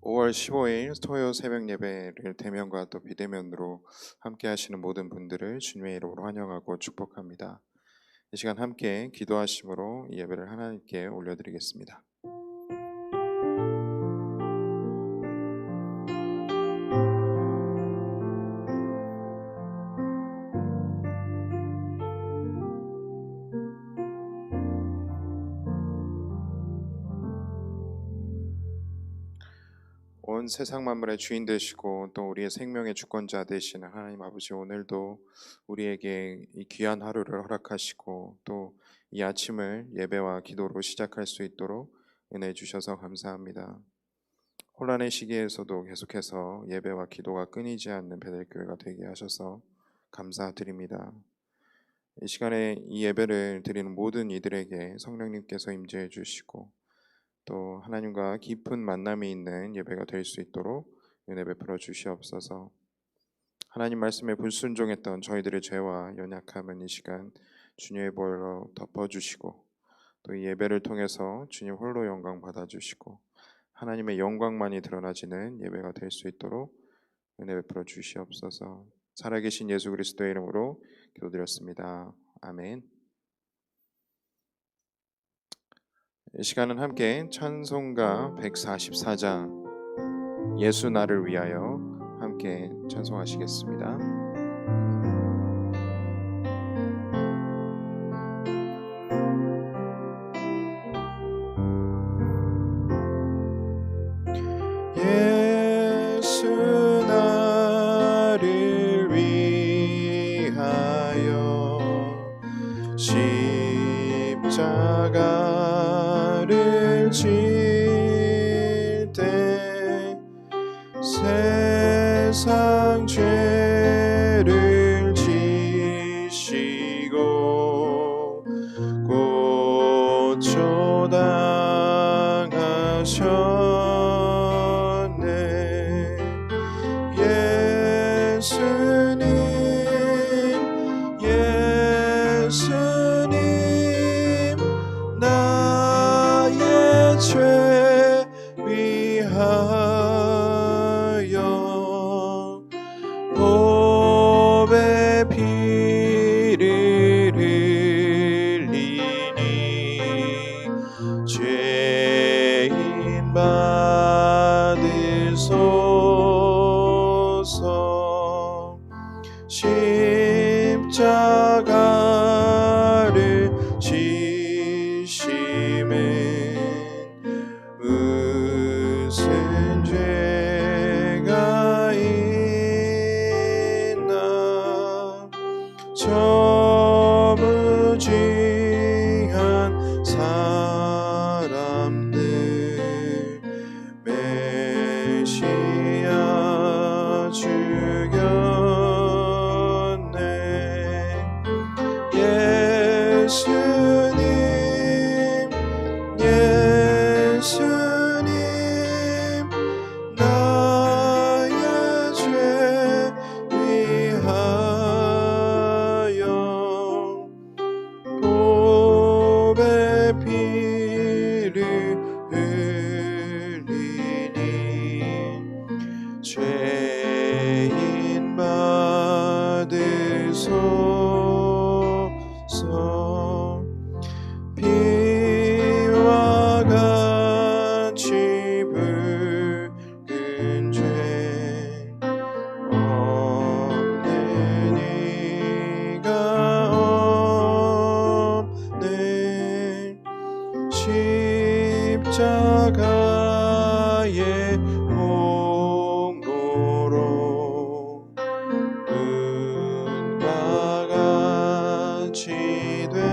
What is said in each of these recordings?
5월 15일 토요 새벽 예배를 대면과 또 비대면으로 함께 하시는 모든 분들을 주님의 이름으로 환영하고 축복합니다. 이 시간 함께 기도하심으로 이 예배를 하나님께 올려드리겠습니다. 온 세상 만물의 주인 되시고 또 우리의 생명의 주권자 되시는 하나님 아버지, 오늘도 우리에게 이 귀한 하루를 허락하시고 또 이 아침을 예배와 기도로 시작할 수 있도록 은혜 주셔서 감사합니다. 혼란의 시기에서도 계속해서 예배와 기도가 끊이지 않는 베델교회가 되게 하셔서 감사드립니다. 이 시간에 이 예배를 드리는 모든 이들에게 성령님께서 임재해 주시고 또 하나님과 깊은 만남이 있는 예배가 될 수 있도록 은혜 베풀어 주시옵소서. 하나님 말씀에 불순종했던 저희들의 죄와 연약함은 이 시간 주님의 보혈로 덮어주시고 또 이 예배를 통해서 주님 홀로 영광 받아주시고 하나님의 영광만이 드러나지는 예배가 될 수 있도록 은혜 베풀어 주시옵소서. 살아계신 예수 그리스도의 이름으로 기도드렸습니다. 아멘. 이 시간은 함께 찬송가 144장 예수 나를 위하여 함께 찬송하시겠습니다. 예수 나를 위하여 십자가를 질 때 세상 죄를 지시고 고초당하셨네. 예수님 나의 죄 위하여 보배 피를 흘리니 죄인 받으소서. 십자가를 지심은 무슨 죄가 있나. 저무지한 사람들 메시아 죽였네. 예수님 나의 죄 위하여 보배 피를 흘리니 죄인 받으소서. 피와 같이 붉은 죄 없는 이가 없네. 십자가의 공로로 은과 같이 되네.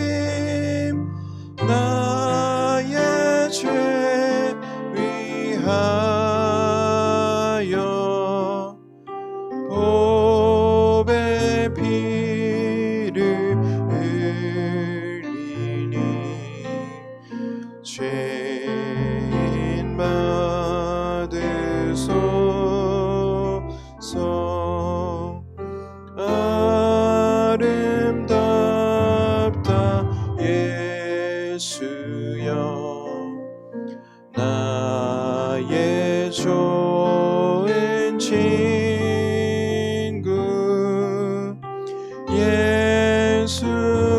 예수님 나의 죄 위하여 보배 피를 흘리니 죄인 받으소서. 나의 좋은 친구 예수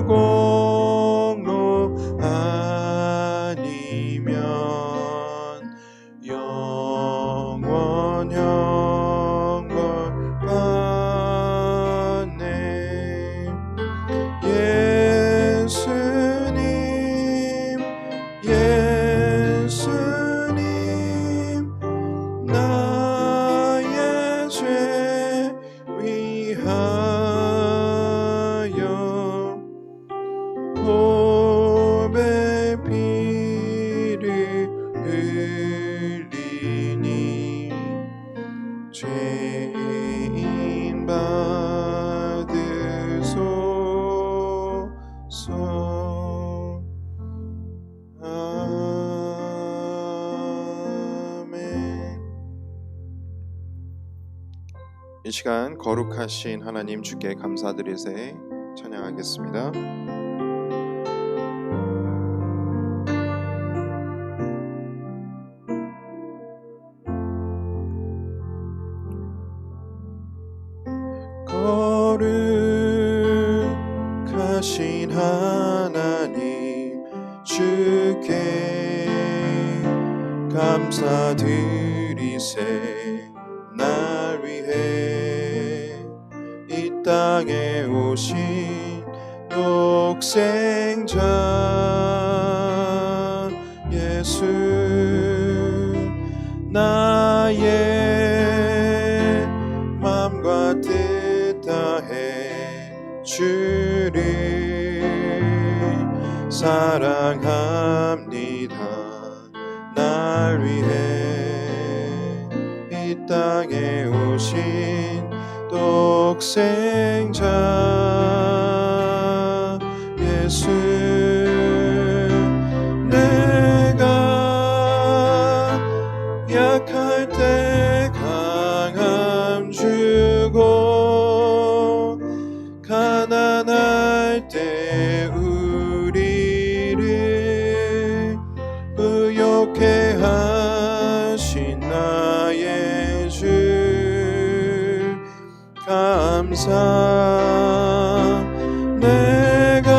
공로 아니면 영원 형벌 받네. 예수님 나의 죄 위하여 보배 피를 흘리니 죄인 받으소서. 아멘. 이 시간 거룩하신 하나님 주께 감사드리세 찬양하겠습니다. 거룩하신 하나님 주께 감사드리세. 날 위해 이 땅에 오신 독생자 예수 나의 맘과 뜻 다해 주를 사랑합니다. 날 위해 이 땅에 오신 독생자 예수 내가 약할 때 강함 주고 가난할 때 우리를 부욕해 하신 나의 주 감사. 내가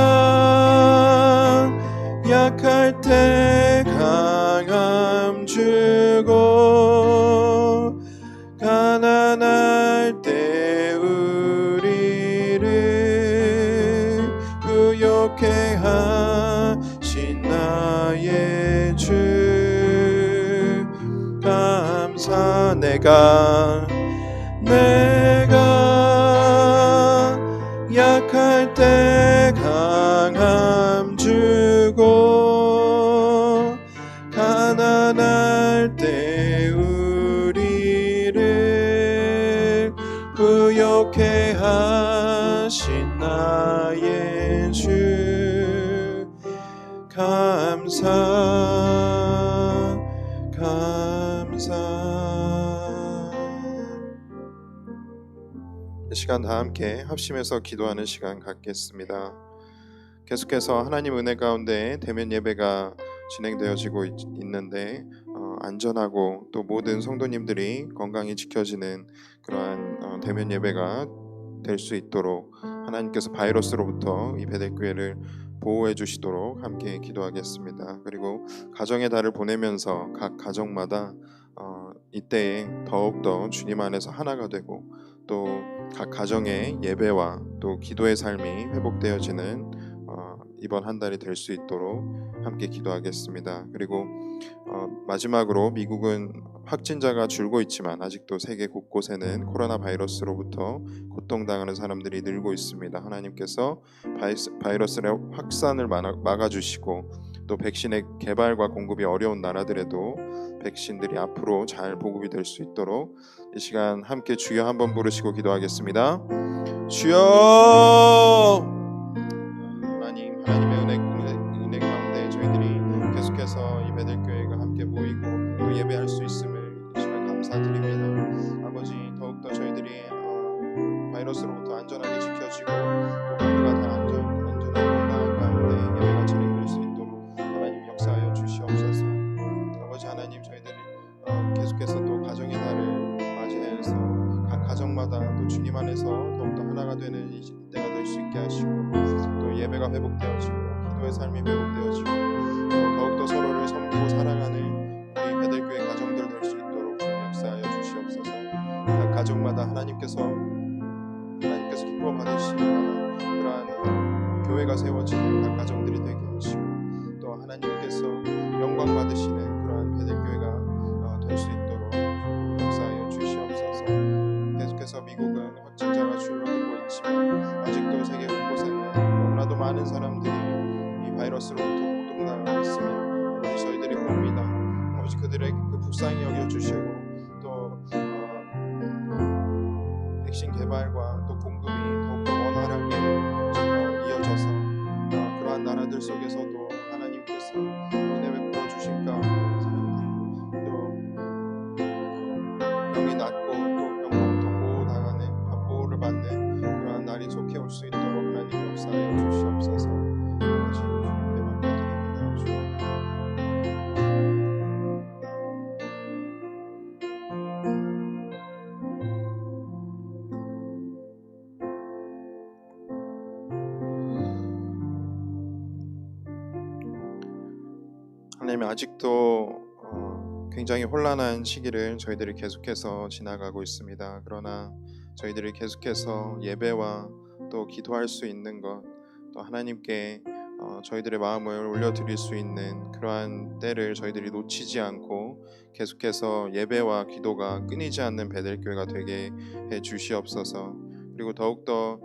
약할 때 강함 주고 가난할 때 우리를 부욕해 하신 나의 주 감사. 내가 약할 때 강함 주고 가난할 때 우리를 부욕해 하신 나의 주 감사. 이 시간 다 함께 합심해서 기도하는 시간 갖겠습니다. 계속해서 하나님 은혜 가운데 대면 예배가 진행되어지고 있는데 안전하고 또 모든 성도님들이 건강히 지켜지는 그러한 대면 예배가 될 수 있도록 하나님께서 바이러스로부터 이 베델교회를 보호해 주시도록 함께 기도하겠습니다. 그리고 가정의 달을 보내면서 각 가정마다 이때에 더욱더 주님 안에서 하나가 되고 또 각 가정의 예배와 또 기도의 삶이 회복되어지는 이번 한 달이 될 수 있도록 함께 기도하겠습니다. 그리고 마지막으로 미국은 확진자가 줄고 있지만 아직도 세계 곳곳에는 코로나 바이러스로부터 고통당하는 사람들이 늘고 있습니다. 하나님께서 바이러스의 확산을 막아주시고 또 백신의 개발과 공급이 어려운 나라들에도 백신들이 앞으로 잘 보급이 될 수 있도록 이 시간 함께 주여 한번 부르시고 기도하겠습니다. 주여! 하나님의 은혜 가운데 저희들이 계속해서 이 베델교회가 함께 모이고 또 예배할 수 있음을 이 시간 감사드립니다. 아버지 더욱더 저희들이 바이러스로부터 안전하게 지켜지고 또 모두가 다 안전하고 건강한 가운데 예배가 진행될 수 있도록 하나님 역사하여 주시옵소서. 아버지 하나님 저희들이 계속해서 또 가정의 날을 맞이해서 각 가정마다 또 주님 안에서 더욱더 하나가 되는 이 때가 될 수 있게 하시고, 또 예배가 회복되어지고 기도의 삶이 회복되어지고 또 더욱더 서로를 섬기고 사랑하는 우리 베델교회 가정들 될 수 있도록 주님 역사하여 주시옵소서. 각 가정마다 하나님께서 기뻐 받으시는 그러한 교회가 세워지는 각 가정들이 되게 하시고, 또 하나님께서 영광 받으시는 그러한 베델교회가 될 수 있도록 역사하여 주시옵소서. 계속해서 미국은 확진자가 줄어들고 있지만 아직도 세계 곳곳에는 너무나도 많은 사람들이 이 바이러스로부터 고통당하고 있으며 아버지 저희들이 봅니다. 아버지 그들의 그 불쌍히 여겨주시고 또 백신 개발과 또 공급이 더욱더 원활하게 이어져서 그러한 나라들 속에서도 하나님께서 은혜 베풀어 주신 가운데 사람들이 또 병이 낫고 또 병으로부터 보호를 받는 그러한 날이 속해 올 수 있도록 하나님 역사하여 주시옵소서. 아버지 주님께 맡겨드립니다. 주님. 하나님 아직도 굉장히 혼란한 시기를 저희들이 계속해서 지나가고 있습니다. 그러나 저희들이 계속해서 예배와 또 기도할 수 있는 것, 또 하나님께 저희들의 마음을 올려드릴 수 있는 그러한 때를 저희들이 놓치지 않고 계속해서 예배와 기도가 끊이지 않는 베델교회가 되게 해 주시옵소서. 그리고 더욱더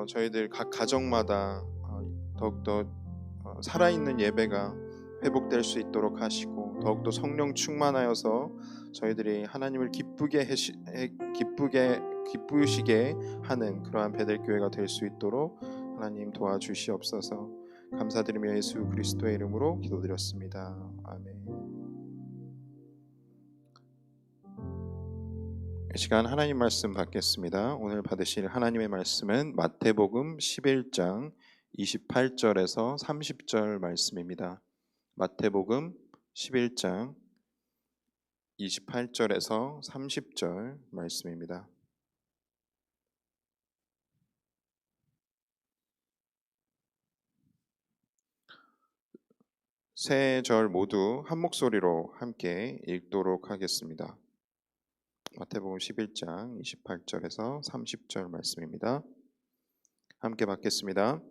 저희들 각 가정마다 더욱더 살아있는 예배가 회복될 수 있도록 하시고, 더욱더 성령 충만하여서 저희들이 하나님을 기쁘시게 하는 그러한 베델교회가 될 수 있도록 하나님 도와주시옵소서. 감사드리며 예수 그리스도의 이름으로 기도드렸습니다. 아멘. 이 시간 하나님 말씀 받겠습니다. 오늘 받으실 하나님의 말씀은 마태복음 11장 28절에서 30절 말씀입니다. 마태복음 11장 28절에서 30절 말씀입니다. 세 절 모두 한 목소리로 함께 읽도록 하겠습니다. 마태복음 11장 28절에서 30절 말씀입니다. 함께 받겠습니다.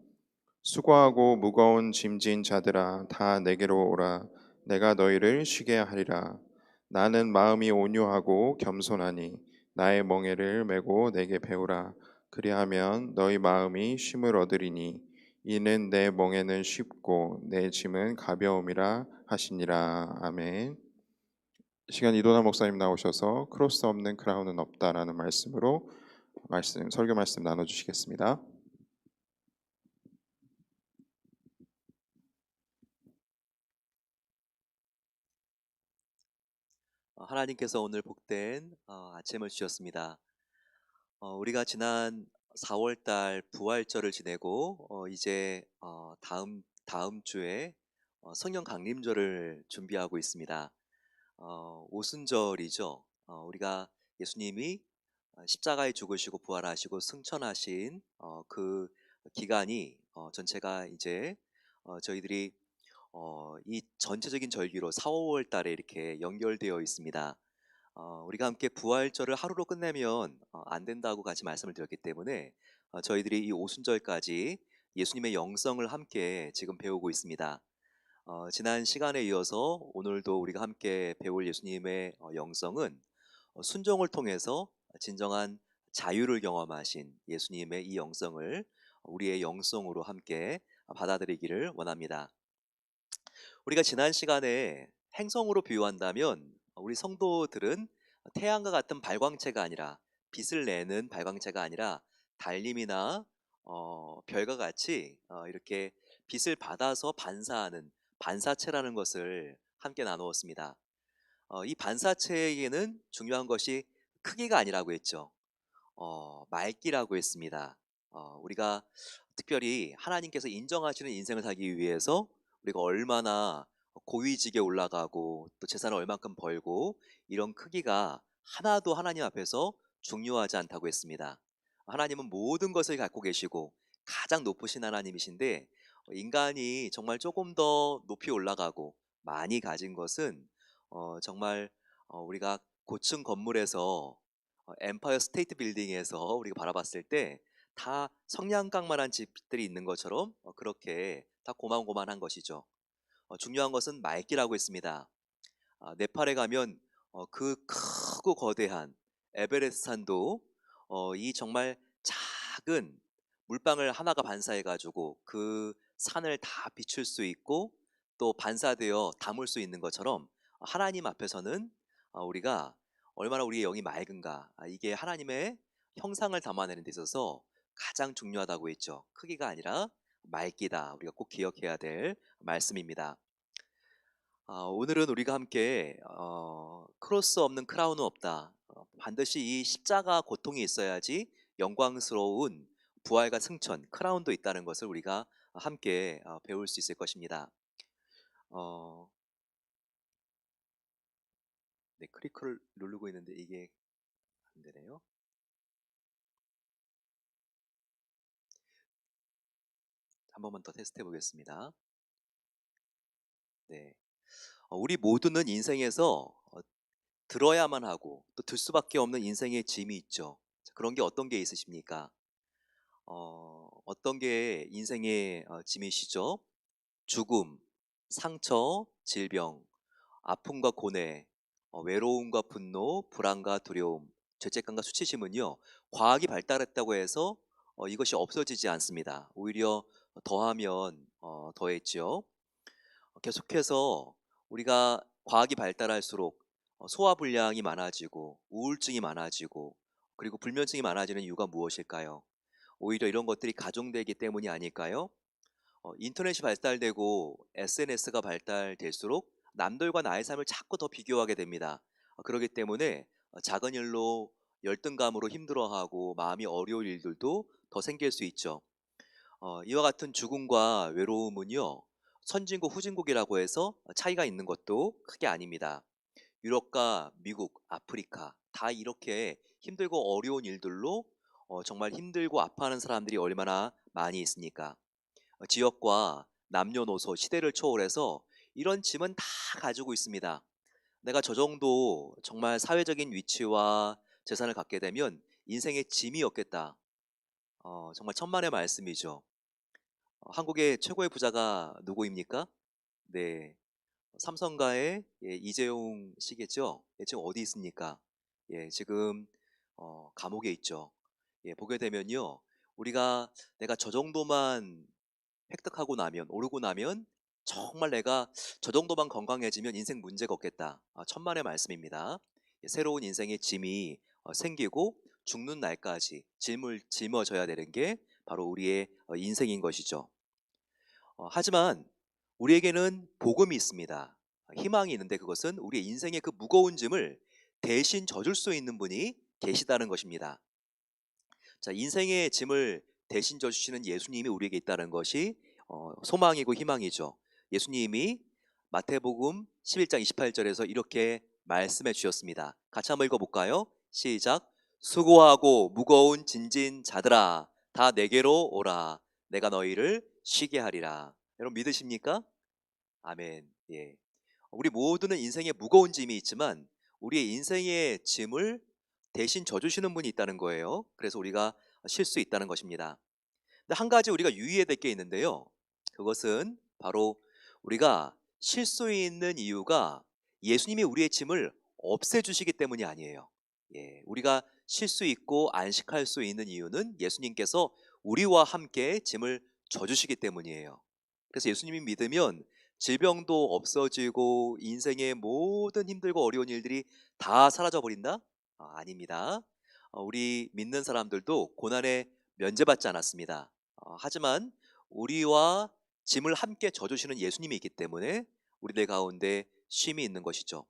수고하고 무거운 짐진 자들아 다 내게로 오라. 내가 너희를 쉬게 하리라. 나는 마음이 온유하고 겸손하니 나의 멍에를 메고 내게 배우라. 그리하면 너희 마음이 쉼을 얻으리니 이는 내 멍에는 쉽고 내 짐은 가벼움이라 하시니라. 아멘. 시간 이도나 목사님 나오셔서 크로스 없는 크라운은 없다라는 말씀으로 설교 말씀 나눠주시겠습니다. 하나님께서 오늘 복된 아침을 주셨습니다. 우리가 지난 4월달 부활절을 지내고 이제 다음 주에 성령 강림절을 준비하고 있습니다. 오순절이죠. 우리가 예수님이 십자가에 죽으시고 부활하시고 승천하신 그 기간이 전체가 이제 저희들이 이 전체적인 절기로 4, 5월 달에 이렇게 연결되어 있습니다. 우리가 함께 부활절을 하루로 끝내면 안 된다고 같이 말씀을 드렸기 때문에 저희들이 이 오순절까지 예수님의 영성을 함께 지금 배우고 있습니다. 지난 시간에 이어서 오늘도 우리가 함께 배울 예수님의 영성은 순종을 통해서 진정한 자유를 경험하신 예수님의 이 영성을 우리의 영성으로 함께 받아들이기를 원합니다. 우리가 지난 시간에 행성으로 비유한다면 우리 성도들은 태양과 같은 발광체가 아니라 빛을 내는 발광체가 아니라 달님이나 별과 같이 이렇게 빛을 받아서 반사하는 반사체라는 것을 함께 나누었습니다. 이 반사체에게는 중요한 것이 크기가 아니라고 했죠. 맑기라고 했습니다. 우리가 특별히 하나님께서 인정하시는 인생을 살기 위해서 우리가 얼마나 고위직에 올라가고 또 재산을 얼만큼 벌고 이런 크기가 하나도 하나님 앞에서 중요하지 않다고 했습니다. 하나님은 모든 것을 갖고 계시고 가장 높으신 하나님이신데 인간이 정말 조금 더 높이 올라가고 많이 가진 것은 정말 우리가 고층 건물에서 엠파이어 스테이트 빌딩에서 우리가 바라봤을 때 다 성냥강만한 집들이 있는 것처럼 그렇게 다 고만고만한 것이죠. 중요한 것은 맑기라고 했습니다. 네팔에 가면 그 크고 거대한 에베레스트 산도 이 정말 작은 물방울 하나가 반사해 가지고 그 산을 다 비출 수 있고 또 반사되어 담을 수 있는 것처럼 하나님 앞에서는 우리가 얼마나 우리의 영이 맑은가, 이게 하나님의 형상을 담아내는 데 있어서 가장 중요하다고 했죠. 크기가 아니라 맑기다. 우리가 꼭 기억해야 될 말씀입니다. 오늘은 우리가 함께 크로스 없는 크라운은 없다. 반드시 이 십자가 고통이 있어야지 영광스러운 부활과 승천, 크라운도 있다는 것을 우리가 함께 배울 수 있을 것입니다. 어, 네, 클리크를 누르고 있는데 이게 안 되네요. 한 번만 더 테스트 해보겠습니다. 네, 우리 모두는 인생에서 들어야만 하고 또 들 수밖에 없는 인생의 짐이 있죠. 자, 그런 게 어떤 게 있으십니까? 어떤 게 인생의 짐이시죠? 죽음, 상처, 질병, 아픔과 고뇌, 외로움과 분노, 불안과 두려움, 죄책감과 수치심은요, 과학이 발달했다고 해서 이것이 없어지지 않습니다. 오히려 더하면 더했지요. 계속해서 우리가 과학이 발달할수록 소화불량이 많아지고 우울증이 많아지고 그리고 불면증이 많아지는 이유가 무엇일까요? 오히려 이런 것들이 가중되기 때문이 아닐까요? 인터넷이 발달되고 SNS가 발달될수록 남들과 나의 삶을 자꾸 더 비교하게 됩니다. 그렇기 때문에 작은 일로 열등감으로 힘들어하고 마음이 어려울 일들도 더 생길 수 있죠. 이와 같은 죽음과 외로움은요, 선진국, 후진국이라고 해서 차이가 있는 것도 크게 아닙니다. 유럽과 미국, 아프리카 다 이렇게 힘들고 어려운 일들로 정말 힘들고 아파하는 사람들이 얼마나 많이 있습니까? 지역과 남녀노소, 시대를 초월해서 이런 짐은 다 가지고 있습니다. 내가 저 정도 정말 사회적인 위치와 재산을 갖게 되면 인생의 짐이 없겠다. 정말 천만의 말씀이죠. 한국의 최고의 부자가 누구입니까? 네, 삼성가의 이재용 씨겠죠. 지금 어디 있습니까? 지금 감옥에 있죠. 보게 되면요, 우리가 내가 저 정도만 획득하고 나면, 오르고 나면 정말 내가 저 정도만 건강해지면 인생 문제가 없겠다. 천만의 말씀입니다. 새로운 인생의 짐이 생기고 죽는 날까지 짐을 짊어져야 되는 게 바로 우리의 인생인 것이죠. 하지만 우리에게는 복음이 있습니다. 희망이 있는데 그것은 우리의 인생의 그 무거운 짐을 대신 져줄 수 있는 분이 계시다는 것입니다. 자, 인생의 짐을 대신 져주시는 예수님이 우리에게 있다는 것이 소망이고 희망이죠. 예수님이 마태복음 11장 28절에서 이렇게 말씀해 주셨습니다. 같이 한번 읽어볼까요? 시작. 수고하고 무거운 짐진 자들아 다 내게로 오라. 내가 너희를 쉬게 하리라. 여러분 믿으십니까? 아멘. 예. 우리 모두는 인생에 무거운 짐이 있지만 우리의 인생의 짐을 대신 져주시는 분이 있다는 거예요. 그래서 우리가 쉴 수 있다는 것입니다. 근데 한 가지 우리가 유의해야 될 게 있는데요. 그것은 바로 우리가 쉴 수 있는 이유가 예수님이 우리의 짐을 없애주시기 때문이 아니에요. 우리가 쉴 수 있고 안식할 수 있는 이유는 예수님께서 우리와 함께 짐을 져주시기 때문이에요. 그래서 예수님이 믿으면 질병도 없어지고 인생의 모든 힘들고 어려운 일들이 다 사라져 버린다? 아닙니다. 우리 믿는 사람들도 고난에 면제받지 않았습니다. 하지만 우리와 짐을 함께 져주시는 예수님이 있기 때문에 우리들 가운데 쉼이 있는 것이죠.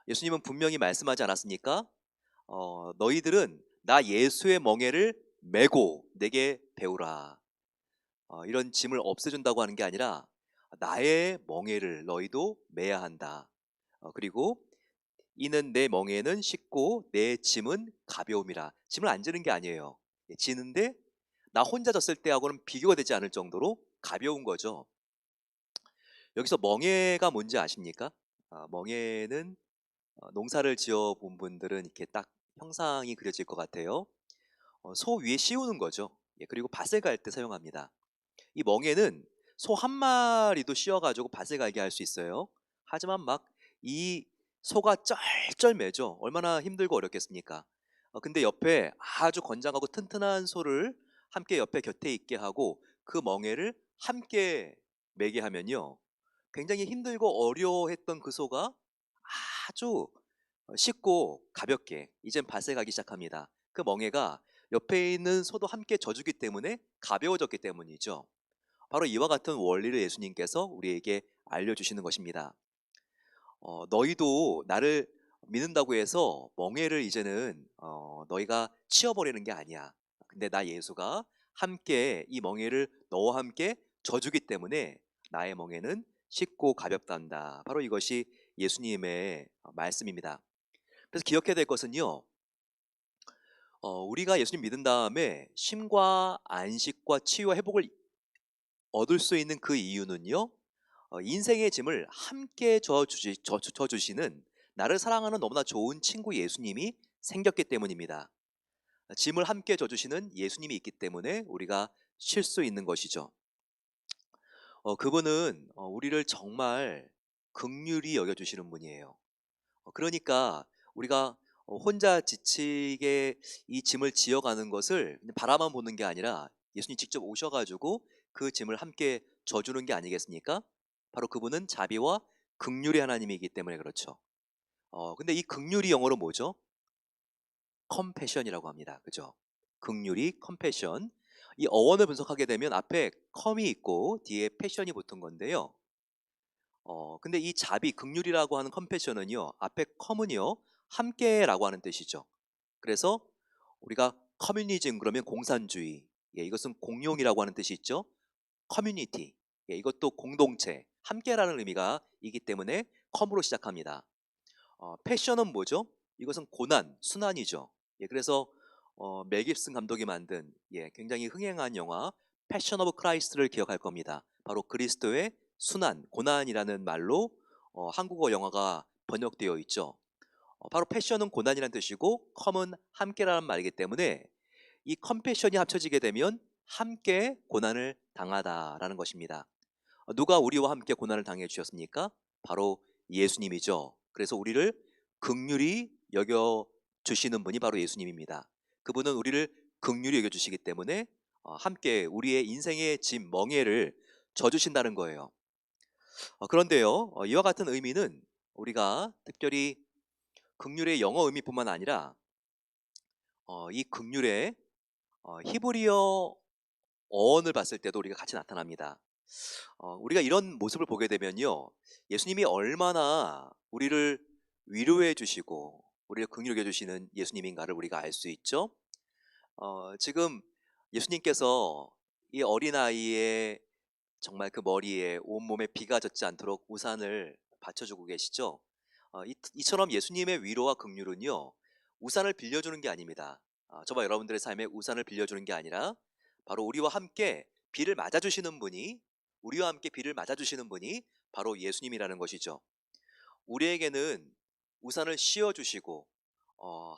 예수님은 분명히 말씀하지 않았습니까? 너희들은 나 예수의 멍에를 메고 내게 배우라. 이런 짐을 없애준다고 하는 게 아니라 나의 멍에를 너희도 매야 한다. 그리고 이는 내 멍에는 쉽고 내 짐은 가벼움이라. 짐을 안 지는 게 아니에요. 지는데 나 혼자 졌을 때하고는 비교가 되지 않을 정도로 가벼운 거죠. 여기서 멍에가 뭔지 아십니까? 멍에는 농사를 지어 본 분들은 이렇게 딱 형상이 그려질 것 같아요. 소 위에 씌우는 거죠. 예, 그리고 밭을 갈 때 사용합니다. 이 멍에는 소 한 마리도 씌워가지고 밭을 갈게 할 수 있어요. 하지만 막 이 소가 쩔쩔매죠. 얼마나 힘들고 어렵겠습니까? 근데 옆에 아주 건장하고 튼튼한 소를 함께 옆에 곁에 있게 하고 그 멍에를 함께 매게 하면요. 굉장히 힘들고 어려워했던 그 소가 아주 쉽고 가볍게 이젠 밭에 가기 시작합니다. 그 멍에가 옆에 있는 소도 함께 져주기 때문에 가벼워졌기 때문이죠. 바로 이와 같은 원리를 예수님께서 우리에게 알려주시는 것입니다. 너희도 나를 믿는다고 해서 멍에를 이제는 너희가 치워버리는 게 아니야. 근데 나 예수가 함께 이 멍에를 너와 함께 져주기 때문에 나의 멍에는 쉽고 가볍단다. 바로 이것이 예수님의 말씀입니다. 그래서 기억해야 될 것은요. 우리가 예수님 믿은 다음에 쉼과 안식과 치유와 회복을 얻을 수 있는 그 이유는요. 인생의 짐을 함께 져주시는 나를 사랑하는 너무나 좋은 친구 예수님이 생겼기 때문입니다. 짐을 함께 져주시는 예수님이 있기 때문에 우리가 쉴 수 있는 것이죠. 그분은 우리를 정말 긍휼히 여겨주시는 분이에요. 그러니까 우리가 혼자 지치게 이 짐을 지어가는 것을 그냥 바라만 보는 게 아니라 예수님 직접 오셔가지고 그 짐을 함께 져주는 게 아니겠습니까? 바로 그분은 자비와 긍휼의 하나님이기 때문에 그렇죠. 근데 이 긍휼이 영어로 뭐죠? 컴패션이라고 합니다. 그죠? 긍휼이 컴패션. 이 어원을 분석하게 되면 앞에 컴이 있고 뒤에 패션이 붙은 건데요. 근데 이 자비, 긍휼이라고 하는 컴패션은요, 앞에 컴은요, 함께라고 하는 뜻이죠. 그래서 우리가 커뮤니즘 그러면 공산주의, 예, 이것은 공용이라고 하는 뜻이 있죠. 커뮤니티, 예, 이것도 공동체, 함께라는 의미가 있기 때문에 컴으로 시작합니다. 패션은 뭐죠? 이것은 고난, 순환이죠. 예, 그래서 멜 깁슨 감독이 만든 굉장히 흥행한 영화 패션 오브 크라이스트를 기억할 겁니다. 바로 그리스도의 순환, 고난이라는 말로 한국어 영화가 번역되어 있죠. 바로 패션은 고난이라는 뜻이고 컴은 함께라는 말이기 때문에 이 컴패션이 합쳐지게 되면 함께 고난을 당하다라는 것입니다. 누가 우리와 함께 고난을 당해 주셨습니까? 바로 예수님이죠. 그래서 우리를 긍휼히 여겨 주시는 분이 바로 예수님입니다. 그분은 우리를 긍휼히 여겨 주시기 때문에 함께 우리의 인생의 짐 멍에를 져 주신다는 거예요. 그런데요. 이와 같은 의미는 우리가 특별히 긍휼의 영어 의미뿐만 아니라 이 긍휼의 히브리어 어원을 봤을 때도 우리가 같이 나타납니다. 우리가 이런 모습을 보게 되면요. 예수님이 얼마나 우리를 위로해 주시고 우리를 긍휼히 여겨 주시는 예수님인가를 우리가 알 수 있죠. 지금 예수님께서 이 어린아이의 정말 그 머리에 온몸에 비가 젖지 않도록 우산을 받쳐주고 계시죠. 이처럼 예수님의 위로와 긍휼은요. 우산을 빌려주는 게 아닙니다. 저와 여러분들의 삶에 우산을 빌려주는 게 아니라 바로 우리와 함께 비를 맞아주시는 분이 우리와 함께 비를 맞아주시는 분이 바로 예수님이라는 것이죠. 우리에게는 우산을 씌워주시고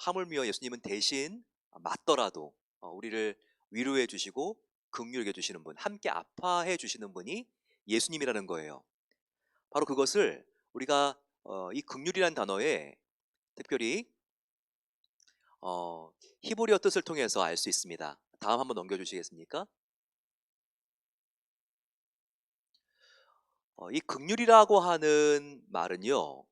하물며 예수님은 대신 맞더라도 우리를 위로해 주시고 긍휼해 주시는 분, 함께 아파해 주시는 분이 예수님이라는 거예요. 바로 그것을 우리가 이 긍휼이라는 단어에 특별히 히브리어 뜻을 통해서 알 수 있습니다. 다음 한번 넘겨주시겠습니까? 이 긍휼이라고 하는 말은요,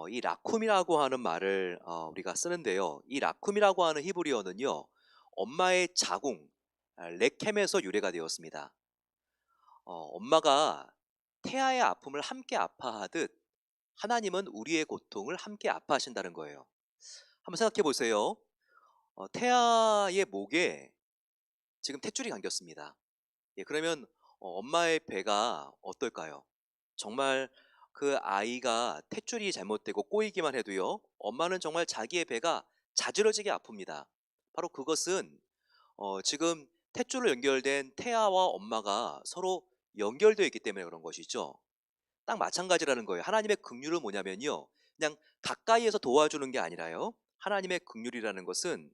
이 라쿰이라고 하는 말을 우리가 쓰는데요. 이 라쿰이라고 하는 히브리어는요, 엄마의 자궁, 레켐에서 유래가 되었습니다. 엄마가 태아의 아픔을 함께 아파하듯 하나님은 우리의 고통을 함께 아파하신다는 거예요. 한번 생각해 보세요. 태아의 목에 지금 탯줄이 감겼습니다. 예, 그러면 엄마의 배가 어떨까요? 정말 그 아이가 탯줄이 잘못되고 꼬이기만 해도요, 엄마는 정말 자기의 배가 자지러지게 아픕니다. 바로 그것은 지금 탯줄로 연결된 태아와 엄마가 서로 연결되어 있기 때문에 그런 것이죠. 딱 마찬가지라는 거예요. 하나님의 긍휼은 뭐냐면요, 그냥 가까이에서 도와주는 게 아니라요, 하나님의 긍휼이라는 것은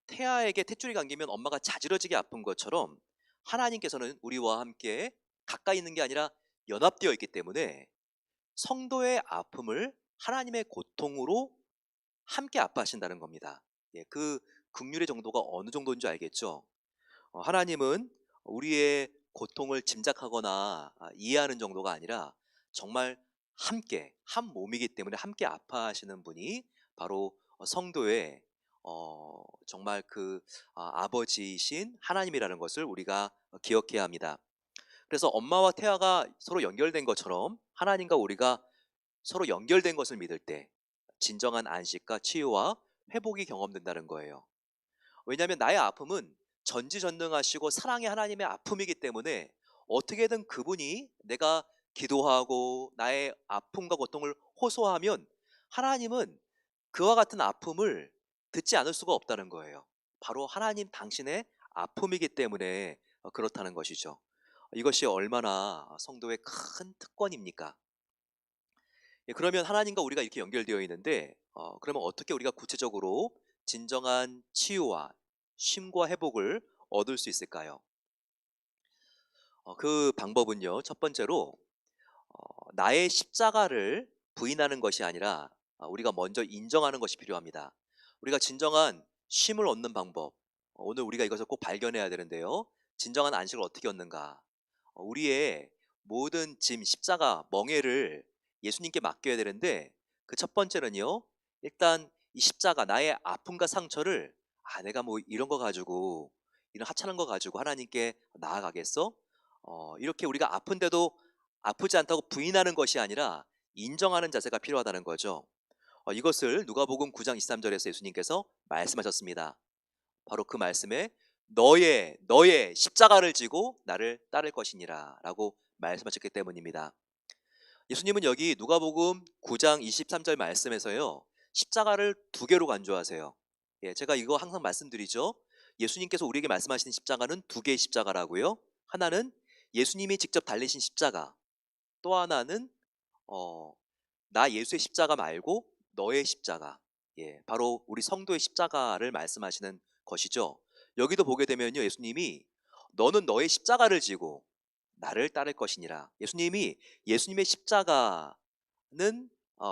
태아에게 탯줄이 감기면 엄마가 자지러지게 아픈 것처럼 하나님께서는 우리와 함께 가까이 있는 게 아니라 연합되어 있기 때문에 성도의 아픔을 하나님의 고통으로 함께 아파하신다는 겁니다. 예, 그 긍휼의 정도가 어느 정도인 줄 알겠죠? 하나님은 우리의 고통을 짐작하거나 이해하는 정도가 아니라 정말 함께 한 몸이기 때문에 함께 아파하시는 분이 바로 성도의 정말 그 아버지이신 하나님이라는 것을 우리가 기억해야 합니다. 그래서 엄마와 태아가 서로 연결된 것처럼 하나님과 우리가 서로 연결된 것을 믿을 때 진정한 안식과 치유와 회복이 경험된다는 거예요. 왜냐하면 나의 아픔은 전지전능하시고 사랑의 하나님의 아픔이기 때문에 어떻게든 그분이 내가 기도하고 나의 아픔과 고통을 호소하면 하나님은 그와 같은 아픔을 듣지 않을 수가 없다는 거예요. 바로 하나님 당신의 아픔이기 때문에 그렇다는 것이죠. 이것이 얼마나 성도의 큰 특권입니까? 예, 그러면 하나님과 우리가 이렇게 연결되어 있는데 그러면 어떻게 우리가 구체적으로 진정한 치유와 쉼과 회복을 얻을 수 있을까요? 그 방법은요, 첫 번째로 나의 십자가를 부인하는 것이 아니라 우리가 먼저 인정하는 것이 필요합니다. 우리가 진정한 쉼을 얻는 방법, 오늘 우리가 이것을 꼭 발견해야 되는데요. 진정한 안식을 어떻게 얻는가? 우리의 모든 짐, 십자가, 멍에를 예수님께 맡겨야 되는데 그 첫 번째는요, 일단 이 십자가, 나의 아픔과 상처를 내가 뭐 이런 거 가지고, 이런 하찮은 거 가지고 하나님께 나아가겠어? 이렇게 우리가 아픈데도 아프지 않다고 부인하는 것이 아니라 인정하는 자세가 필요하다는 거죠. 이것을 누가복음 9장 23절에서 예수님께서 말씀하셨습니다. 바로 그 말씀에 너의 십자가를 지고 나를 따를 것이니라 라고 말씀하셨기 때문입니다. 예수님은 여기 누가복음 9장 23절 말씀에서요, 십자가를 두 개로 간주하세요. 예, 제가 이거 항상 말씀드리죠. 예수님께서 우리에게 말씀하시는 십자가는 두 개의 십자가라고요. 하나는 예수님이 직접 달리신 십자가, 또 하나는 어, 나 예수의 십자가 말고 너의 십자가, 예, 바로 우리 성도의 십자가를 말씀하시는 것이죠. 여기도 보게 되면요, 예수님이 너는 너의 십자가를 지고 나를 따를 것이니라. 예수님의 십자가는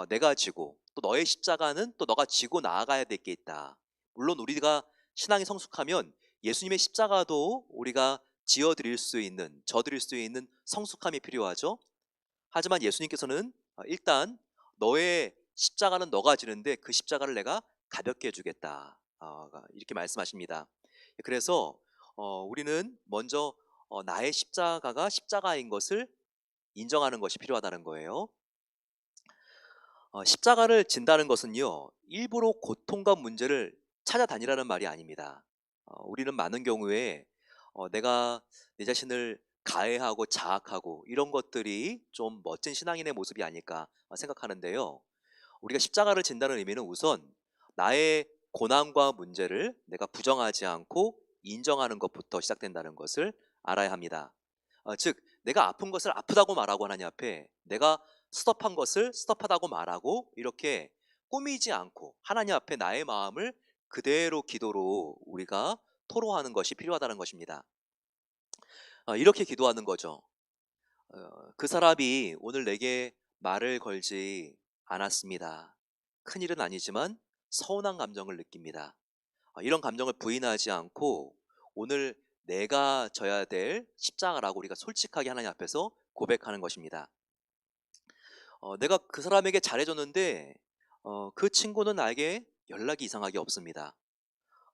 내가 지고 또 너의 십자가는 또 너가 지고 나아가야 될 게 있다. 물론 우리가 신앙이 성숙하면 예수님의 십자가도 우리가 지어드릴 수 있는, 져드릴 수 있는 성숙함이 필요하죠. 하지만 예수님께서는 일단 너의 십자가는 너가 지는데 그 십자가를 내가 가볍게 해주겠다, 이렇게 말씀하십니다. 그래서 우리는 먼저 나의 십자가가 십자가인 것을 인정하는 것이 필요하다는 거예요. 십자가를 진다는 것은요, 일부러 고통과 문제를 찾아다니라는 말이 아닙니다. 우리는 많은 경우에 내가 내 자신을 가해하고 자학하고 이런 것들이 좀 멋진 신앙인의 모습이 아닐까 생각하는데요. 우리가 십자가를 진다는 의미는 우선 나의 고난과 문제를 내가 부정하지 않고 인정하는 것부터 시작된다는 것을 알아야 합니다. 즉 내가 아픈 것을 아프다고 말하고 하나님 앞에, 내가 스톱한 것을 스톱하다고 말하고, 이렇게 꾸미지 않고 하나님 앞에 나의 마음을 그대로 기도로 우리가 토로하는 것이 필요하다는 것입니다. 이렇게 기도하는 거죠. 그 사람이 오늘 내게 말을 걸지 않았습니다. 큰일은 아니지만 서운한 감정을 느낍니다. 이런 감정을 부인하지 않고 오늘 내가 져야 될 십자가라고 우리가 솔직하게 하나님 앞에서 고백하는 것입니다. 내가 그 사람에게 잘해줬는데 그 친구는 나에게 연락이 이상하게 없습니다.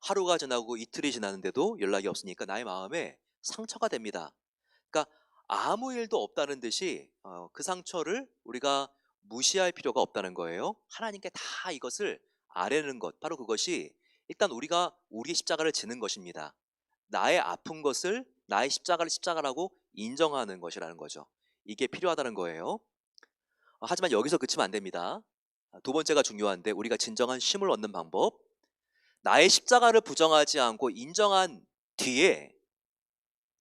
하루가 지나고 이틀이 지났는데도 연락이 없으니까 나의 마음에 상처가 됩니다. 그러니까 아무 일도 없다는 듯이 그 상처를 우리가 무시할 필요가 없다는 거예요. 하나님께 다 이것을 아뢰는 것, 바로 그것이 일단 우리가 우리의 십자가를 지는 것입니다. 나의 아픈 것을 나의 십자가를 십자가라고 인정하는 것이라는 거죠. 이게 필요하다는 거예요. 하지만 여기서 그치면 안 됩니다. 두 번째가 중요한데 우리가 진정한 쉼을 얻는 방법. 나의 십자가를 부정하지 않고 인정한 뒤에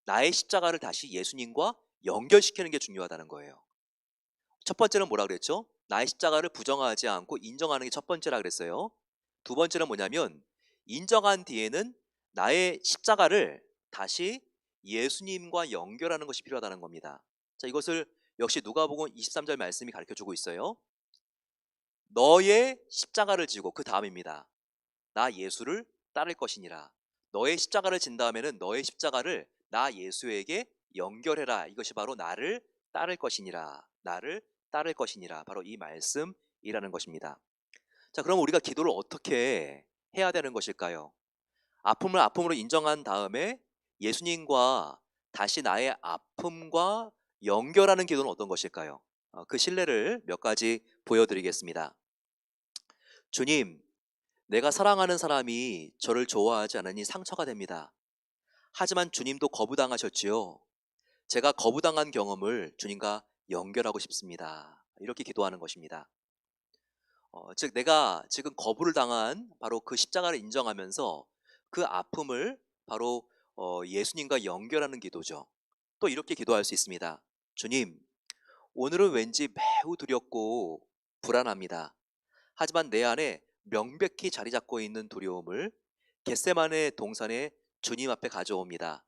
나의 십자가를 다시 예수님과 연결시키는 게 중요하다는 거예요. 첫 번째는 뭐라 그랬죠? 나의 십자가를 부정하지 않고 인정하는 게 첫 번째라 그랬어요. 두 번째는 뭐냐면 인정한 뒤에는 나의 십자가를 다시 예수님과 연결하는 것이 필요하다는 겁니다. 자, 이것을 역시 누가복음 23절 말씀이 가르쳐 주고 있어요. 너의 십자가를 지고, 그 다음입니다. 나 예수를 따를 것이니라. 너의 십자가를 진 다음에는 너의 십자가를 나 예수에게 연결해라. 이것이 바로 나를 따를 것이니라. 나를 따를 것이니라. 바로 이 말씀이라는 것입니다. 자, 그럼 우리가 기도를 어떻게 해야 되는 것일까요? 아픔을 아픔으로 인정한 다음에 예수님과 다시 나의 아픔과 연결하는 기도는 어떤 것일까요? 그 신뢰를 몇 가지 보여드리겠습니다. 주님, 내가 사랑하는 사람이 저를 좋아하지 않으니 상처가 됩니다. 하지만 주님도 거부당하셨지요. 제가 거부당한 경험을 주님과 연결하고 싶습니다. 이렇게 기도하는 것입니다. 즉 내가 지금 거부를 당한 바로 그 십자가를 인정하면서 그 아픔을 바로 예수님과 연결하는 기도죠. 또 이렇게 기도할 수 있습니다. 주님, 오늘은 왠지 매우 두렵고 불안합니다. 하지만 내 안에 명백히 자리 잡고 있는 두려움을 겟세마네 동산에 주님 앞에 가져옵니다.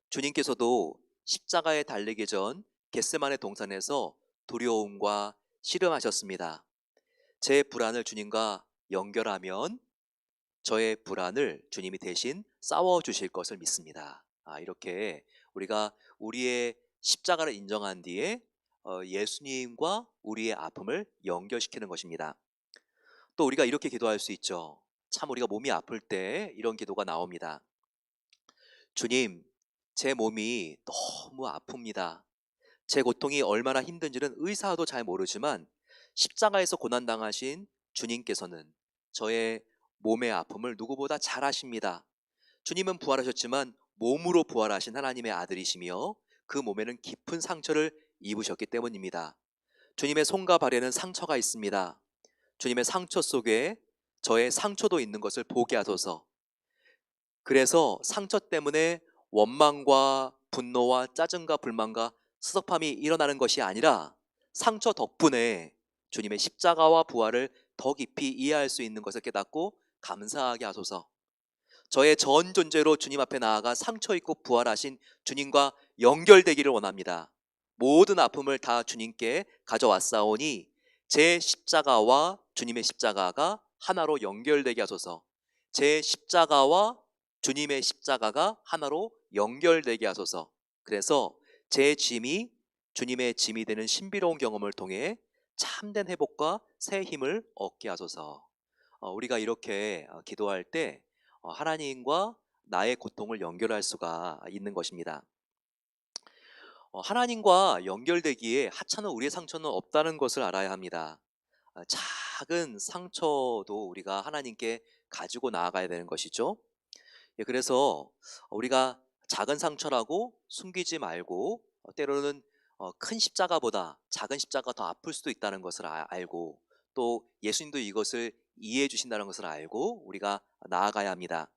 주님께서도 십자가에 달리기 전 겟세마네 동산에서 두려움과 씨름하셨습니다. 제 불안을 주님과 연결하면 저의 불안을 주님이 대신 싸워 주실 것을 믿습니다. 이렇게 우리가 우리의 십자가를 인정한 뒤에 예수님과 우리의 아픔을 연결시키는 것입니다. 또 우리가 이렇게 기도할 수 있죠. 참 우리가 몸이 아플 때 이런 기도가 나옵니다. 주님, 제 몸이 너무 아픕니다. 제 고통이 얼마나 힘든지는 의사도 잘 모르지만 십자가에서 고난당하신 주님께서는 저의 몸의 아픔을 누구보다 잘 아십니다. 주님은 부활하셨지만 몸으로 부활하신 하나님의 아들이시며 그 몸에는 깊은 상처를 입으셨기 때문입니다. 주님의 손과 발에는 상처가 있습니다. 주님의 상처 속에 저의 상처도 있는 것을 보게 하소서. 그래서 상처 때문에 원망과 분노와 짜증과 불만과 수섭함이 일어나는 것이 아니라 상처 덕분에 주님의 십자가와 부활을 더 깊이 이해할 수 있는 것을 깨닫고 감사하게 하소서. 저의 전 존재로 주님 앞에 나아가 상처 있고 부활하신 주님과 연결되기를 원합니다. 모든 아픔을 다 주님께 가져왔사오니 제 십자가와 주님의 십자가가 하나로 연결되게 하소서. 제 십자가와 주님의 십자가가 하나로 연결되게 하소서. 그래서 제 짐이 주님의 짐이 되는 신비로운 경험을 통해 참된 회복과 새 힘을 얻게 하소서. 우리가 이렇게 기도할 때 하나님과 나의 고통을 연결할 수가 있는 것입니다. 하나님과 연결되기에 하찮은 우리의 상처는 없다는 것을 알아야 합니다. 작은 상처도 우리가 하나님께 가지고 나아가야 되는 것이죠. 예, 그래서 우리가 작은 상처라고 숨기지 말고 때로는 큰 십자가보다 작은 십자가가 더 아플 수도 있다는 것을 알고 또 예수님도 이것을 이해해 주신다는 것을 알고 우리가 나아가야 합니다.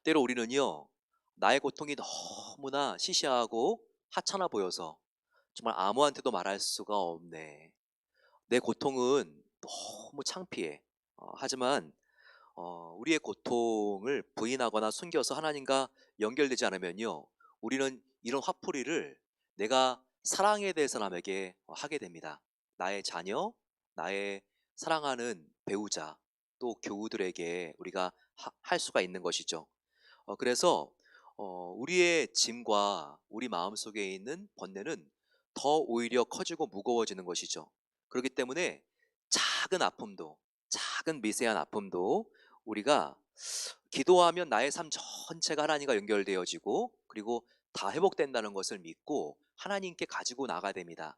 때로 우리는요, 나의 고통이 너무나 시시하고 하찮아 보여서 정말 아무한테도 말할 수가 없네. 내 고통은 너무 창피해. 하지만 우리의 고통을 부인하거나 숨겨서 하나님과 연결되지 않으면요, 우리는 이런 화풀이를 내가 사랑해야 될 사람에게 하게 됩니다. 나의 자녀, 나의 사랑하는 배우자, 또 교우들에게 우리가 할 수가 있는 것이죠. 그래서 우리의 짐과 우리 마음속에 있는 번뇌는 더 오히려 커지고 무거워지는 것이죠. 그렇기 때문에 작은 아픔도, 작은 미세한 아픔도 우리가 기도하면 나의 삶 전체가 하나님과 연결되어지고 그리고 다 회복된다는 것을 믿고 하나님께 가지고 나가야 됩니다.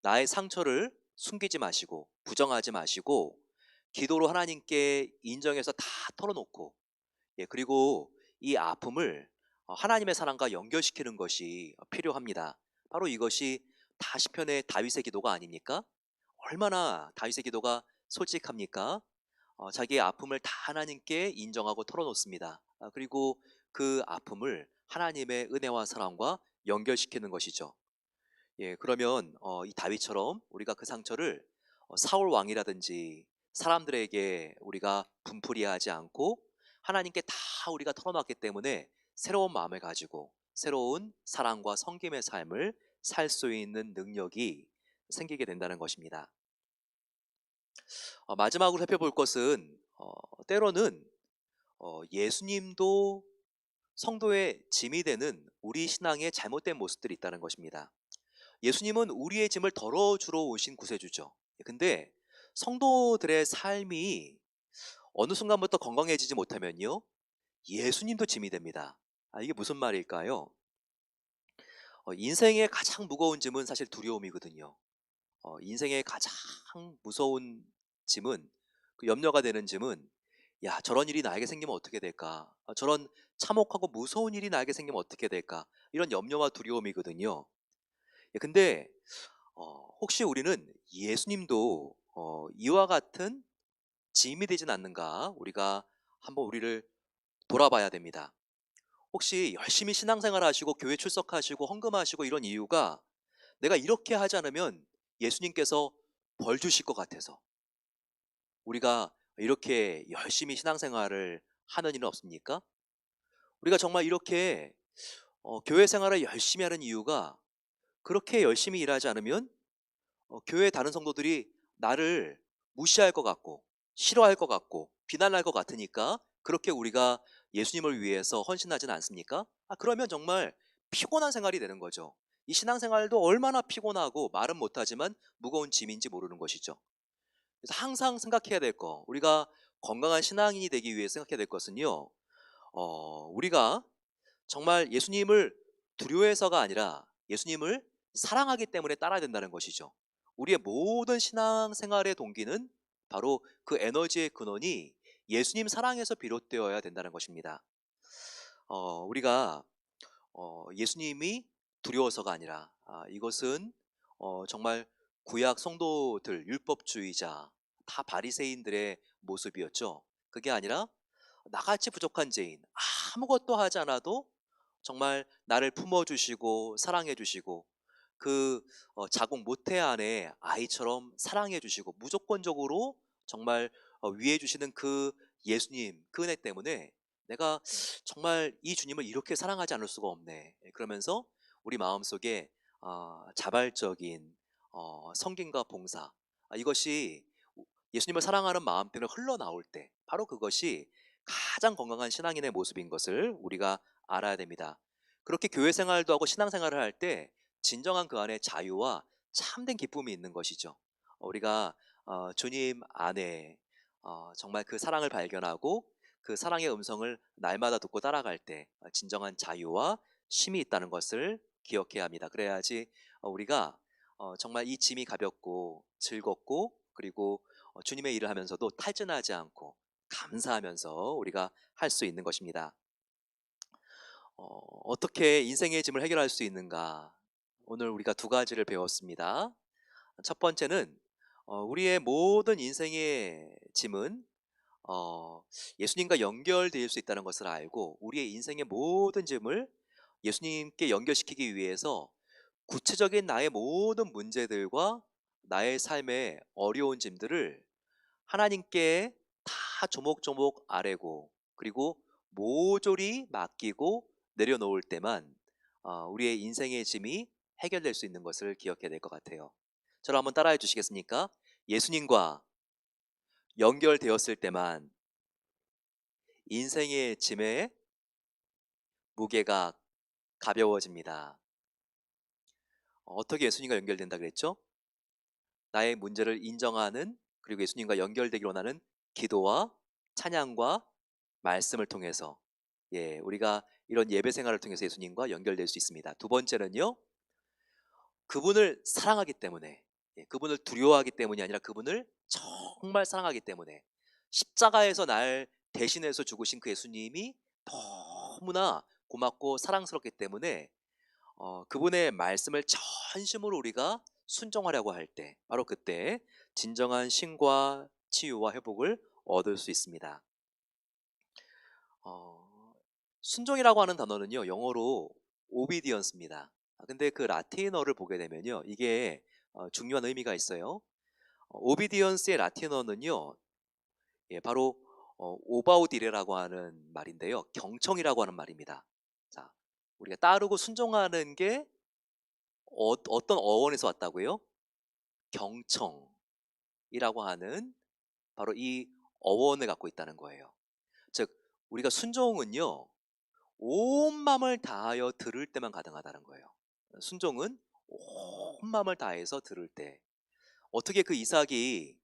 나의 상처를 숨기지 마시고 부정하지 마시고 기도로 하나님께 인정해서 다 털어놓고, 예, 그리고 이 아픔을 하나님의 사랑과 연결시키는 것이 필요합니다. 바로 이것이 다 시편의 다윗의 기도가 아닙니까? 얼마나 다윗의 기도가 솔직합니까? 자기의 아픔을 다 하나님께 인정하고 털어놓습니다. 그리고 그 아픔을 하나님의 은혜와 사랑과 연결시키는 것이죠. 예, 그러면 이 다윗처럼 우리가 그 상처를 사울 왕이라든지 사람들에게 우리가 분풀이하지 않고 하나님께 다 우리가 털어놨기 때문에 새로운 마음을 가지고 새로운 사랑과 섬김의 삶을 살 수 있는 능력이 생기게 된다는 것입니다. 마지막으로 살펴볼 것은 때로는 예수님도 성도의 짐이 되는 우리 신앙의 잘못된 모습들이 있다는 것입니다. 예수님은 우리의 짐을 덜어주러 오신 구세주죠. 근데 성도들의 삶이 어느 순간부터 건강해지지 못하면요, 예수님도 짐이 됩니다. 이게 무슨 말일까요? 인생의 가장 무거운 짐은 사실 두려움이거든요. 인생의 가장 무서운 짐은, 그 염려가 되는 짐은, 야, 저런 일이 나에게 생기면 어떻게 될까? 저런 참혹하고 무서운 일이 나에게 생기면 어떻게 될까? 이런 염려와 두려움이거든요. 예, 근데 혹시 우리는 예수님도 이와 같은 짐이 되진 않는가? 우리가 한번 우리를 돌아봐야 됩니다. 혹시 열심히 신앙생활 하시고 교회 출석하시고 헌금하시고 이런 이유가 내가 이렇게 하지 않으면 예수님께서 벌 주실 것 같아서 우리가 이렇게 열심히 신앙생활을 하는 일은 없습니까? 우리가 정말 이렇게 교회 생활을 열심히 하는 이유가 그렇게 열심히 일하지 않으면 교회 다른 성도들이 나를 무시할 것 같고 싫어할 것 같고 비난할 것 같으니까 그렇게 우리가 예수님을 위해서 헌신하지는 않습니까? 그러면 정말 피곤한 생활이 되는 거죠. 이 신앙생활도 얼마나 피곤하고 말은 못하지만 무거운 짐인지 모르는 것이죠. 그래서 항상 생각해야 될 거, 우리가 건강한 신앙인이 되기 위해 생각해야 될 것은요, 우리가 정말 예수님을 두려워해서가 아니라 예수님을 사랑하기 때문에 따라야 된다는 것이죠. 우리의 모든 신앙생활의 동기는 바로 그 에너지의 근원이 예수님 사랑에서 비롯되어야 된다는 것입니다. 우리가 예수님이 두려워서가 아니라 이것은 정말 구약 성도들, 율법주의자, 다 바리새인들의 모습이었죠. 그게 아니라 나같이 부족한 죄인, 아무것도 하지 않아도 정말 나를 품어주시고 사랑해주시고 그 자궁 모태 안에 아이처럼 사랑해주시고 무조건적으로 정말 위해주시는 그 예수님, 그 은혜 때문에 내가 정말 이 주님을 이렇게 사랑하지 않을 수가 없네. 그러면서 우리 마음속에 자발적인 성김과 봉사, 이것이 예수님을 사랑하는 마음 때문에 흘러나올 때 바로 그것이 가장 건강한 신앙인의 모습인 것을 우리가 알아야 됩니다. 그렇게 교회 생활도 하고 신앙 생활을 할 때 진정한 그 안에 자유와 참된 기쁨이 있는 것이죠. 우리가 주님 안에 정말 그 사랑을 발견하고 그 사랑의 음성을 날마다 듣고 따라갈 때 진정한 자유와 쉼이 있다는 것을 기억해야 합니다. 그래야지 우리가 정말 이 짐이 가볍고 즐겁고 그리고 주님의 일을 하면서도 탈진하지 않고 감사하면서 우리가 할 수 있는 것입니다. 어떻게 인생의 짐을 해결할 수 있는가? 오늘 우리가 두 가지를 배웠습니다. 첫 번째는 우리의 모든 인생의 짐은 예수님과 연결될 수 있다는 것을 알고 우리의 인생의 모든 짐을 예수님께 연결시키기 위해서 구체적인 나의 모든 문제들과 나의 삶의 어려운 짐들을 하나님께 다 조목조목 아뢰고 그리고 모조리 맡기고 내려놓을 때만 우리의 인생의 짐이 해결될 수 있는 것을 기억해야 될 것 같아요. 저를 한번 따라해 주시겠습니까? 예수님과 연결되었을 때만 인생의 짐의 무게가 가벼워집니다. 어떻게 예수님과 연결된다 그랬죠? 나의 문제를 인정하는 그리고 예수님과 연결되기를 원하는 기도와 찬양과 말씀을 통해서, 예, 우리가 이런 예배 생활을 통해서 예수님과 연결될 수 있습니다. 두 번째는요, 그분을 사랑하기 때문에, 예, 그분을 두려워하기 때문이 아니라 그분을 정말 사랑하기 때문에 십자가에서 날 대신해서 죽으신 그 예수님이 너무나 고맙고 사랑스럽기 때문에 그분의 말씀을 전심으로 우리가 순종하려고 할 때, 바로 그때 진정한 신과 치유와 회복을 얻을 수 있습니다. 순종이라고 하는 단어는요, 영어로 obedience입니다. 근데 그 라틴어를 보게 되면요, 이게 중요한 의미가 있어요. obedience의 라틴어는요, 바로 오바우디레라고 하는 말인데요, 경청이라고 하는 말입니다. 자, 우리가 따르고 순종하는 게 어떤 어원에서 왔다고요? 경청이라고 하는 바로 이 어원을 갖고 있다는 거예요. 즉, 우리가 순종은요, 온 마음을 다하여 들을 때만 가능하다는 거예요. 순종은 온 마음을 다해서 들을 때. 어떻게 그 이삭이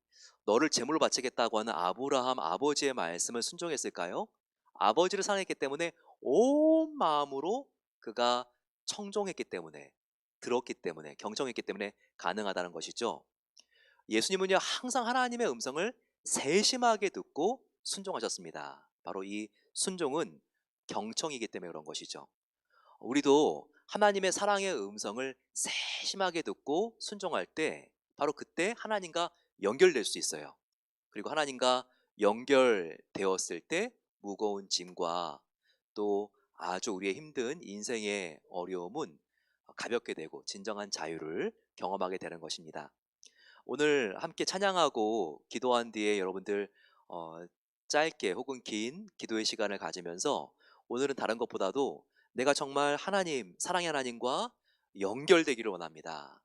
너를 제물로 바치겠다고 하는 아브라함 아버지의 말씀을 순종했을까요? 아버지를 사랑했기 때문에 온 마음으로 그가 청종했기 때문에, 들었기 때문에, 경청했기 때문에 가능하다는 것이죠. 예수님은요, 항상 하나님의 음성을 세심하게 듣고 순종하셨습니다. 바로 이 순종은 경청이기 때문에 그런 것이죠. 우리도 하나님의 사랑의 음성을 세심하게 듣고 순종할 때, 바로 그때 하나님과 연결될 수 있어요. 그리고 하나님과 연결되었을 때 무거운 짐과 또 아주 우리의 힘든 인생의 어려움은 가볍게 되고 진정한 자유를 경험하게 되는 것입니다. 오늘 함께 찬양하고 기도한 뒤에 여러분들 짧게 혹은 긴 기도의 시간을 가지면서, 오늘은 다른 것보다도 내가 정말 하나님, 사랑의 하나님과 연결되기를 원합니다.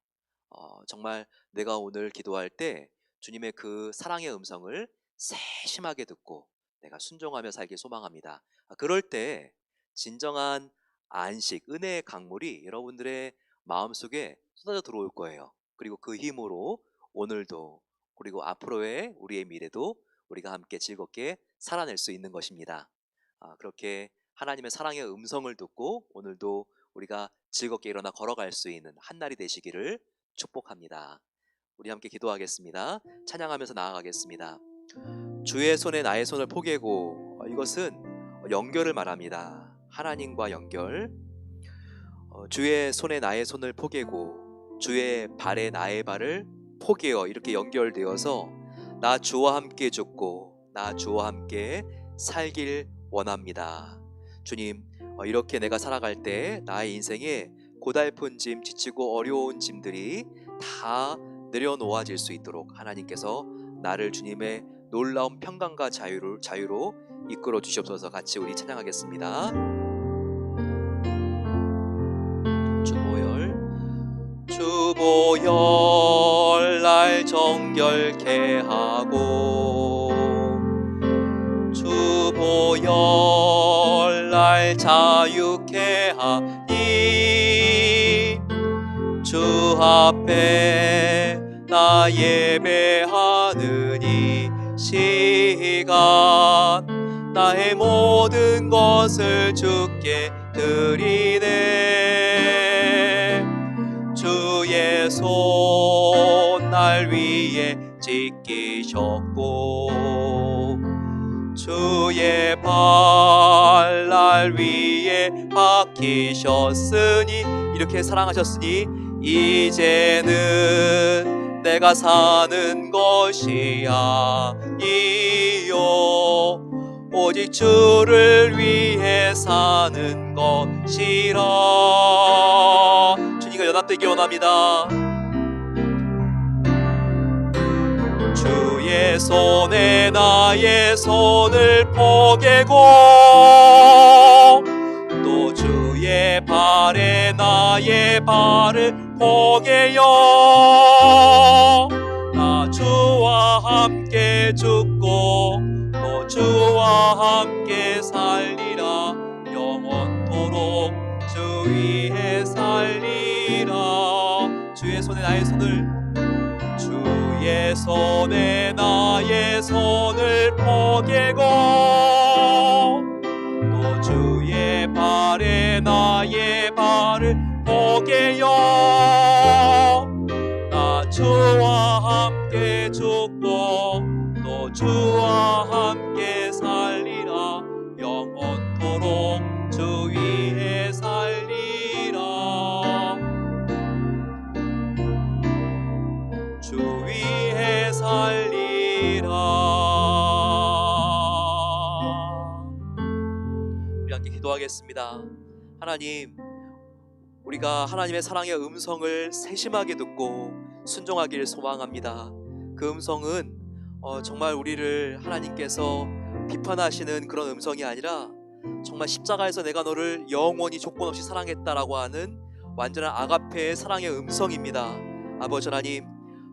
정말 내가 오늘 기도할 때 주님의 그 사랑의 음성을 세심하게 듣고 내가 순종하며 살길 소망합니다. 그럴 때 진정한 안식, 은혜의 강물이 여러분들의 마음속에 쏟아져 들어올 거예요. 그리고 그 힘으로 오늘도, 그리고 앞으로의 우리의 미래도 우리가 함께 즐겁게 살아낼 수 있는 것입니다. 그렇게 하나님의 사랑의 음성을 듣고 오늘도 우리가 즐겁게 일어나 걸어갈 수 있는 한 날이 되시기를 축복합니다. 우리 함께 기도하겠습니다. 찬양하면서 나아가겠습니다. 주의 손에 나의 손을 포개고, 이것은 연결을 말합니다. 하나님과 연결. 주의 손에 나의 손을 포개고 주의 발에 나의 발을 포개어, 이렇게 연결되어서 나 주와 함께 죽고 나 주와 함께 살길 원합니다. 주님, 이렇게 내가 살아갈 때 나의 인생에 고달픈 짐, 지치고 어려운 짐들이 다 내려놓아질 수 있도록 하나님께서 나를 주님의 놀라운 평강과 자유로 이끌어 주시옵소서. 같이 우리 찬양하겠습니다. 주보혈 날 정결케 하고 주보혈 날 자유케 하니 주 앞에 나 예배하는 이 시간 나의 모든 것을 주께 드리네. 주의 손 날 위에 지키셨고 주의 발 날 위에 박히셨으니, 이렇게 사랑하셨으니 이제는 내가 사는 것이 아니요 오직 주를 위해 사는 것이라. 주님과 연합되기 원합니다. 주의 손에 나의 손을 포개고 또 주의 발에 나의 발을 포개어 나 주와 함께 죽고 또 주와 함께 살리라. 영원토록 주 위에 살리라. 주의 손에 나의 손을 주의 손에 나의 손을 포개고 또 주의 발에 나의 발을 포개어 나 주와 함께 죽고 또 주와 함께 살리라. 영원토록 주 위에 함께 기도하겠습니다. 하나님, 우리가 하나님의 사랑의 음성을 세심하게 듣고 순종하기를 소망합니다. 그 음성은 정말 우리를 하나님께서 비판하시는 그런 음성이 아니라 정말 십자가에서 내가 너를 영원히 조건 없이 사랑했다라고 하는 완전한 아가페의 사랑의 음성입니다. 아버지 하나님,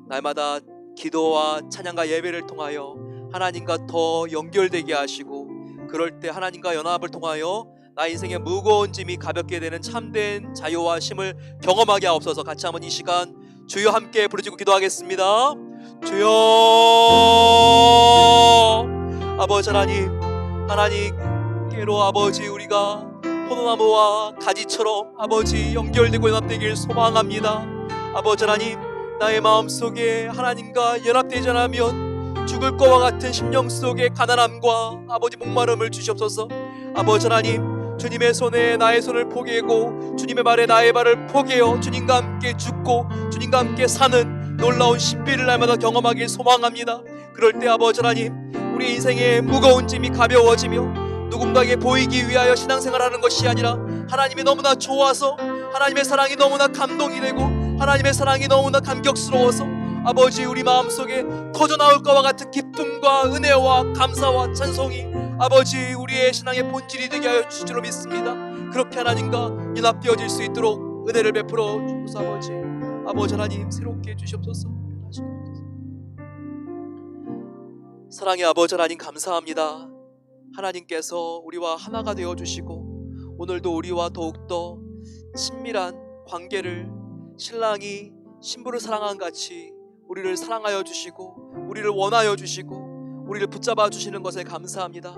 날마다 기도와 찬양과 예배를 통하여 하나님과 더 연결되게 하시고, 그럴 때 하나님과 연합을 통하여 나 인생의 무거운 짐이 가볍게 되는 참된 자유와 쉼을 경험하게 하옵소서. 같이 한번 이 시간 주여 함께 부르짖고 기도하겠습니다. 주여. 아버지 하나님, 하나님께로 아버지 우리가 포도나무와 가지처럼 아버지 연결되고 연합되길 소망합니다. 아버지 하나님, 나의 마음속에 하나님과 연합되지 않으면 죽을 것과 같은 심령 속에 가난함과 아버지 목마름을 주시옵소서. 아버지 하나님, 주님의 손에 나의 손을 포개고 주님의 발에 나의 발을 포개어 주님과 함께 죽고 주님과 함께 사는 놀라운 신비를 날마다 경험하길 소망합니다. 그럴 때 아버지 하나님, 우리 인생의 무거운 짐이 가벼워지며 누군가에게 보이기 위하여 신앙생활하는 것이 아니라 하나님이 너무나 좋아서, 하나님의 사랑이 너무나 감동이 되고 하나님의 사랑이 너무나 감격스러워서 아버지 우리 마음속에 터져나올 것과 같은 기쁨과 은혜와 감사와 찬송이 아버지 우리의 신앙의 본질이 되게 하여 주실 줄 믿습니다. 그렇게 하나님과 연합되어질 수 있도록 은혜를 베풀어 주옵소서. 아버지 하나님, 새롭게 해주시옵소서. 사랑의 아버지 하나님, 감사합니다. 하나님께서 우리와 하나가 되어주시고 오늘도 우리와 더욱더 친밀한 관계를, 신랑이 신부를 사랑한 같이 우리를 사랑하여 주시고 우리를 원하여 주시고 우리를 붙잡아 주시는 것에 감사합니다.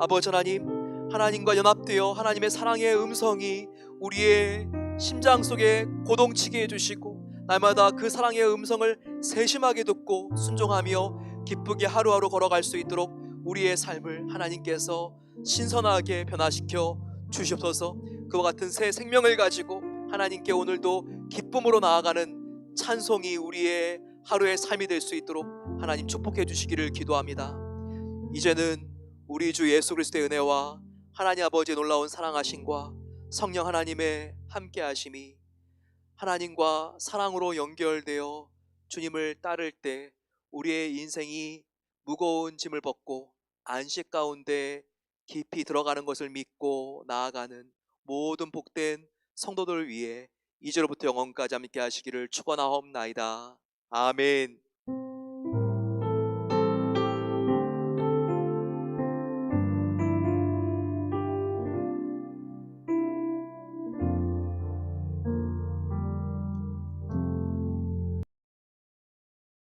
아버지 하나님, 하나님과 연합되어 하나님의 사랑의 음성이 우리의 심장 속에 고동치게 해주시고 날마다 그 사랑의 음성을 세심하게 듣고 순종하며 기쁘게 하루하루 걸어갈 수 있도록 우리의 삶을 하나님께서 신선하게 변화시켜 주시옵소서. 그와 같은 새 생명을 가지고 하나님께 오늘도 기쁨으로 나아가는 찬송이 우리의 하루의 삶이 될 수 있도록 하나님 축복해 주시기를 기도합니다. 이제는 우리 주 예수 그리스도의 은혜와 하나님 아버지의 놀라운 사랑하심과 성령 하나님의 함께하심이 하나님과 사랑으로 연결되어 주님을 따를 때 우리의 인생이 무거운 짐을 벗고 안식 가운데 깊이 들어가는 것을 믿고 나아가는 모든 복된 성도들을 위해 이제로부터 영원까지 함께 하시기를 축원하옵나이다. 아멘.